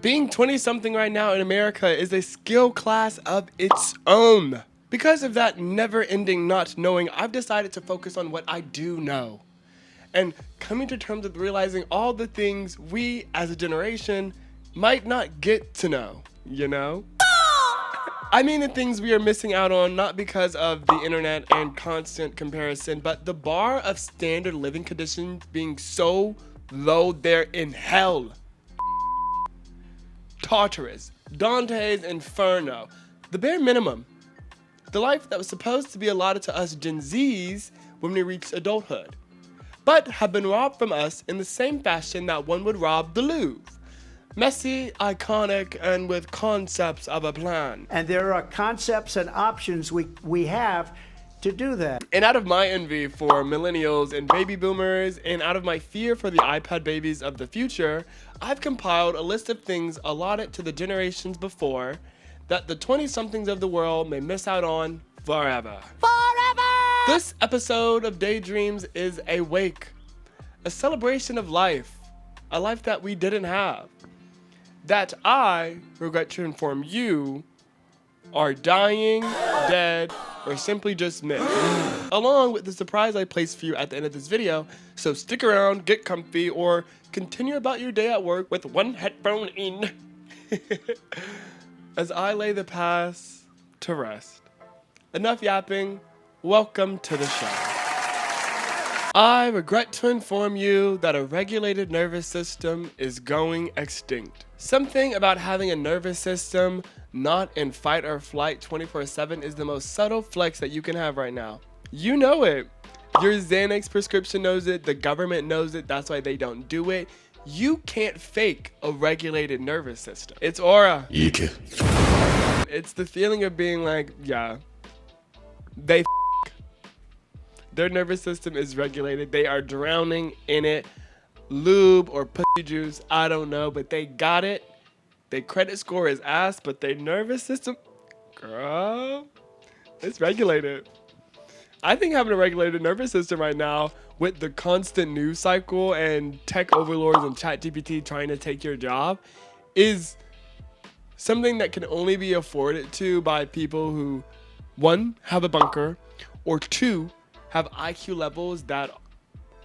Being 20-something right now in America is a skill class of its own. Because of that never-ending not knowing, I've decided to focus on what I do know. And coming to terms with realizing all the things we, as a generation, might not get to know, you know? I mean the things we are missing out on, not because of the internet and constant comparison, but the bar of standard living conditions being so low there in hell. Tartarus, Dante's Inferno, the bare minimum. The life that was supposed to be allotted to us Gen Zs when we reached adulthood, but have been robbed from us in the same fashion that one would rob the Louvre. Messy, iconic, and with concepts of a plan. And there are concepts and options we have to do that. And out of my envy for millennials and baby boomers, and out of my fear for the iPad babies of the future, I've compiled a list of things allotted to the generations before that the 20-somethings of the world may miss out on forever. Forever! This episode of Daydreams is a wake, a celebration of life, a life that we didn't have, that I regret to inform you are dying, dead, or simply just missed, along with the surprise I placed for you at the end of this video. So stick around, get comfy, or continue about your day at work with one headphone in as I lay the past to rest. Enough yapping, welcome to the show. I regret to inform you that a regulated nervous system is going extinct. Something about having a nervous system not in fight or flight 24/7 is the most subtle flex that you can have right now. You know it. Your Xanax prescription knows it, the government knows it, that's why they don't do it. You can't fake a regulated nervous system. It's aura. It's the feeling of being like, yeah, they their nervous system is regulated. They are drowning in it. Lube or pussy juice, I don't know, but they got it. Their credit score is ass, but their nervous system, girl, it's regulated. I think having a regulated nervous system right now with the constant news cycle and tech overlords and ChatGPT trying to take your job is something that can only be afforded to by people who, one, have a bunker, or two, have IQ levels that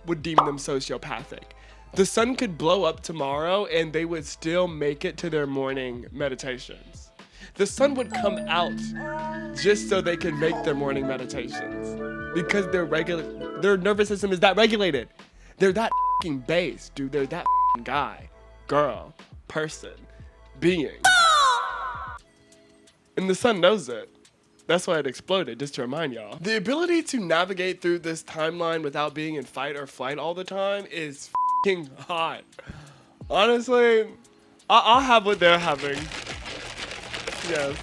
would deem them sociopathic. The sun could blow up tomorrow and they would still make it to their morning meditations. The sun would come out just so they can make their morning meditations because their nervous system is that regulated. They're that f***ing base, dude. They're that f***ing guy, girl, person, being. And the sun knows it. That's why it exploded, just to remind y'all. The ability to navigate through this timeline without being in fight or flight all the time is f***ing hot. Honestly, I'll have what they're having. Yes.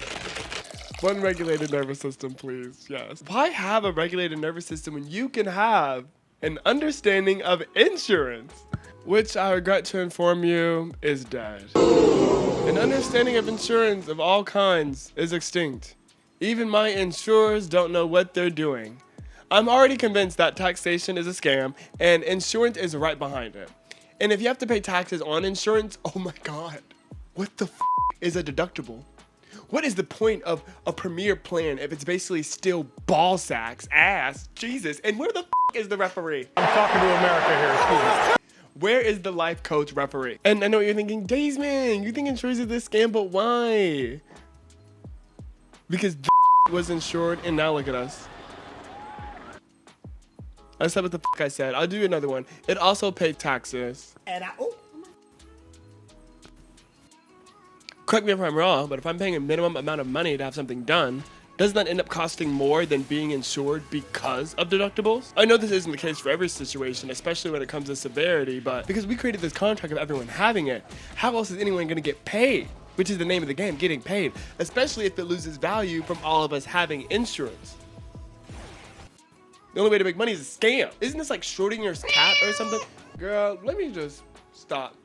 One regulated nervous system, please. Yes. Why have a regulated nervous system when you can have an understanding of insurance? Which I regret to inform you is dead. An understanding of insurance of all kinds is extinct. Even my insurers don't know what they're doing. I'm already convinced that taxation is a scam and insurance is right behind it. And if you have to pay taxes on insurance, oh my God, what the f is a deductible? What is the point of a premier plan if it's basically still ball sacks, ass, Jesus, and where the f is the referee? I'm talking to America here, excuse me. Where is the life coach referee? And I know what you're thinking, Daysman, you think insurance is this scam, but why? Because was insured and now look at us. I said what the f I said. I'll do another one. It also paid taxes. And Correct me if I'm wrong, but if I'm paying a minimum amount of money to have something done, doesn't that end up costing more than being insured because of deductibles? I know this isn't the case for every situation, especially when it comes to severity, but because we created this contract of everyone having it, how else is anyone gonna get paid? Which is the name of the game, getting paid, especially if it loses value from all of us having insurance. The only way to make money is a scam. Isn't this like Schrodinger's cat or something? Girl, let me just stop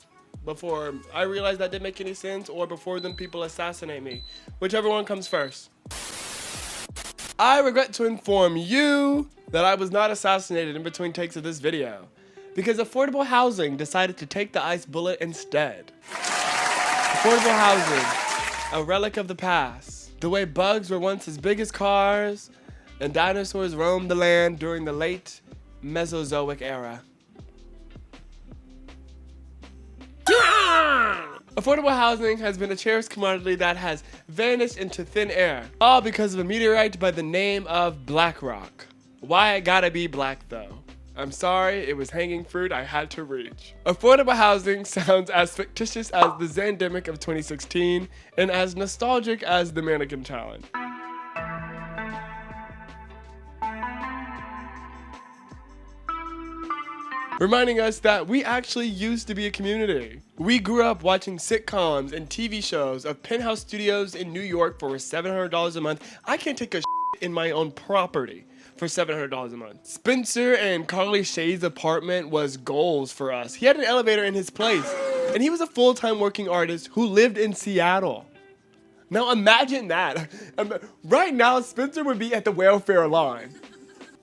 before I realize that didn't make any sense or before then people assassinate me. Whichever one comes first. I regret to inform you that I was not assassinated in between takes of this video because affordable housing decided to take the ice bullet instead. Affordable housing, a relic of the past. The way bugs were once as big as cars and dinosaurs roamed the land during the late Mesozoic era. Affordable housing has been a cherished commodity that has vanished into thin air, all because of a meteorite by the name of Black Rock. Why it gotta be black though? I'm sorry, it was hanging fruit I had to reach. Affordable housing sounds as fictitious as the Zandemic of 2016 and as nostalgic as the Mannequin Challenge. Reminding us that we actually used to be a community. We grew up watching sitcoms and TV shows of penthouse studios in New York for $700 a month. I can't take a in my own property for $700 a month. Spencer and Carly Shay's apartment was goals for us. He had an elevator in his place, and he was a full-time working artist who lived in Seattle. Now imagine that. Right now, Spencer would be at the welfare line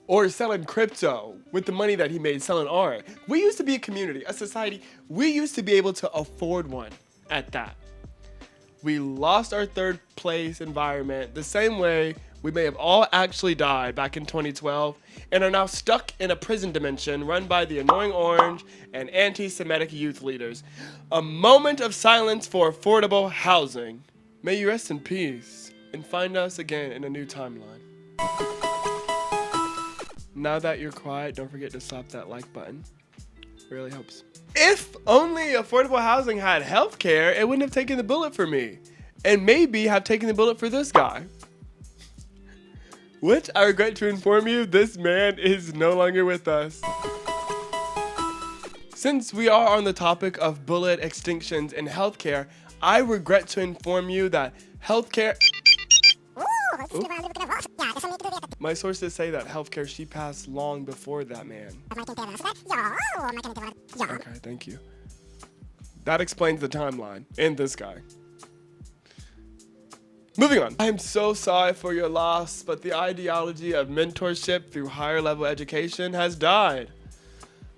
or selling crypto with the money that he made selling art. We used to be a community, a society. We used to be able to afford one at that. We lost our third place environment the same way we may have all actually died back in 2012 and are now stuck in a prison dimension run by the annoying orange and anti-Semitic youth leaders. A moment of silence for affordable housing. May you rest in peace and find us again in a new timeline. Now that you're quiet, don't forget to slap that like button. Really helps. If only affordable housing had healthcare, it wouldn't have taken the bullet for me. And maybe have taken the bullet for this guy. Which I regret to inform you, this man is no longer with us. Since we are on the topic of bullet extinctions in healthcare, I regret to inform you that healthcare... My sources say that healthcare, she passed long before that man. Okay, thank you. That explains the timeline and this guy. Moving on. I am so sorry for your loss, but the ideology of mentorship through higher level education has died.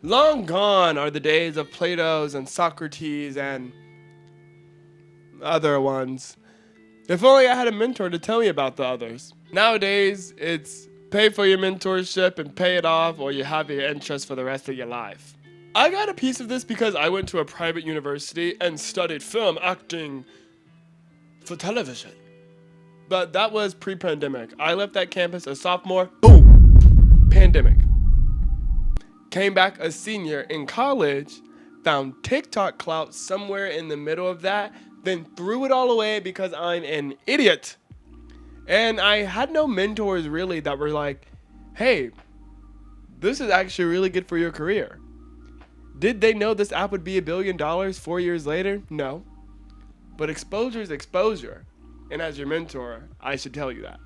Long gone are the days of Plato's and Socrates and other ones. If only I had a mentor to tell me about the others. Nowadays, it's pay for your mentorship and pay it off, or you have your interest for the rest of your life. I got a piece of this because I went to a private university and studied film acting for television. But that was pre-pandemic. I left that campus a sophomore, boom, pandemic. Came back a senior in college, found TikTok clout somewhere in the middle of that, then threw it all away because I'm an idiot. And I had no mentors really that were like, hey, this is actually really good for your career. Did they know this app would be $1 billion 4 years later? No. But exposure is exposure. And as your mentor, I should tell you that.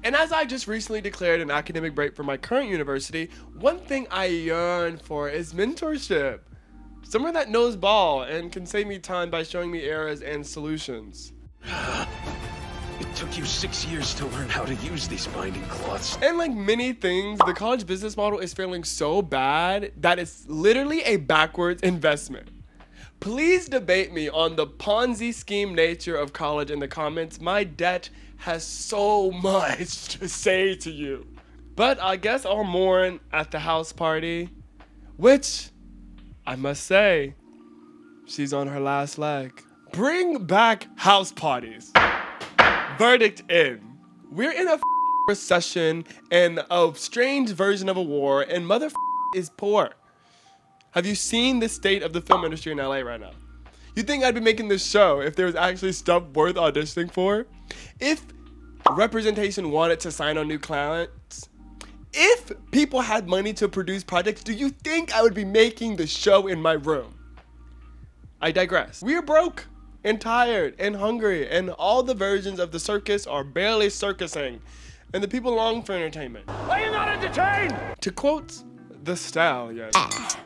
And as I just recently declared an academic break for my current university, one thing I yearn for is mentorship. Someone that knows ball and can save me time by showing me errors and solutions. It took you 6 years to learn how to use these binding cloths. And like many things, the college business model is failing so bad that it's literally a backwards investment. Please debate me on the Ponzi scheme nature of college in the comments. My debt has so much to say to you. But I guess I'll mourn at the house party, which I must say, she's on her last leg. Bring back house parties. Verdict in. We're in a recession and a strange version of a war, and mother is poor. Have you seen the state of the film industry in LA right now? You'd think I'd be making this show if there was actually stuff worth auditioning for? If representation wanted to sign on new clients? If people had money to produce projects, do you think I would be making the show in my room? I digress. We are broke and tired and hungry, and all the versions of the circus are barely circusing, and the people long for entertainment. Are you not entertained? To quote the stallion, F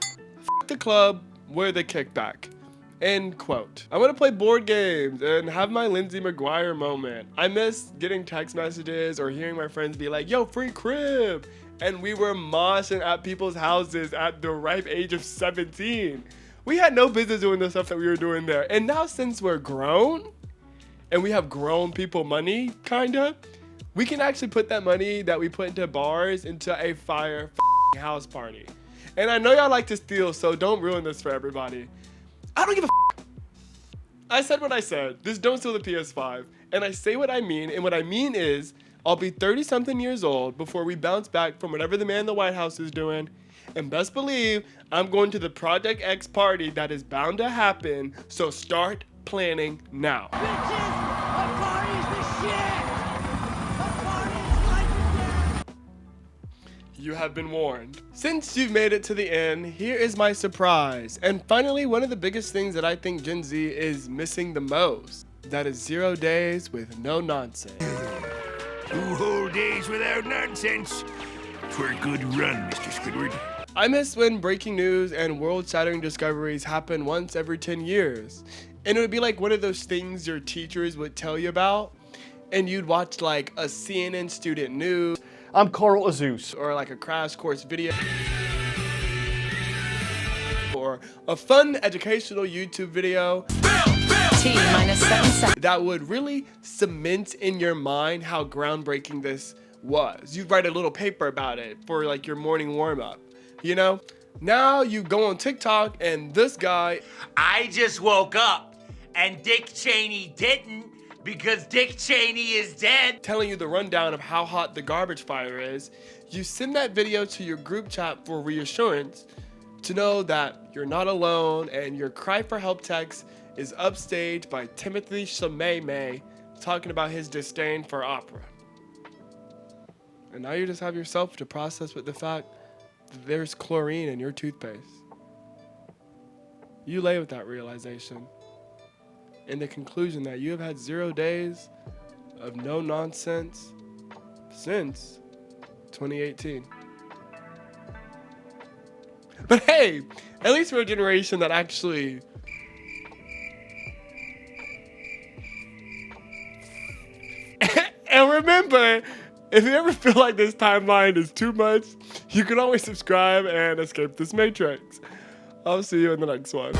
the club, we're the kickback. End quote. I want to play board games and have my Lindsay McGuire moment. I miss getting text messages or hearing my friends be like, yo, free crib. And we were moshing at people's houses at the ripe age of 17. We had no business doing the stuff that we were doing there. And now since we're grown and we have grown people money, kinda, we can actually put that money that we put into bars into a fire house party. And I know y'all like to steal, so don't ruin this for everybody. I don't give a I said what I said. Just don't steal the PS5. And I say what I mean. And what I mean is I'll be 30-something years old before we bounce back from whatever the man in the White House is doing. And best believe I'm going to the Project X party that is bound to happen. So start planning now. You have been warned. Since you've made it to the end, here is my surprise. And finally, one of the biggest things that I think Gen Z is missing the most. That is 0 days with no nonsense. 2 whole days without nonsense. For a good run, Mr. Squidward. I miss when breaking news and world-shattering discoveries happen once every 10 years. And it would be like one of those things your teachers would tell you about. And you'd watch like a CNN student news. I'm Carl Azus. Or like a crash course video. Or a fun educational YouTube video. T-minus 7 seconds. That would really cement in your mind how groundbreaking this was. You'd write a little paper about it for like your morning warm-up, you know? Now you go on TikTok and this guy, I just woke up and Dick Cheney didn't because Dick Cheney is dead. telling you the rundown of how hot the garbage fire is. You send that video to your group chat for reassurance to know that you're not alone and your cry for help text is upstaged by Timothy Chalamet talking about his disdain for opera. And now you just have yourself to process with the fact that there's chlorine in your toothpaste. You lay with that realization and the conclusion that you have had 0 days of no nonsense since 2018. But hey, at least we're a generation that actually and remember, if you ever feel like this timeline is too much, you can always subscribe and escape this matrix. I'll see you in the next one.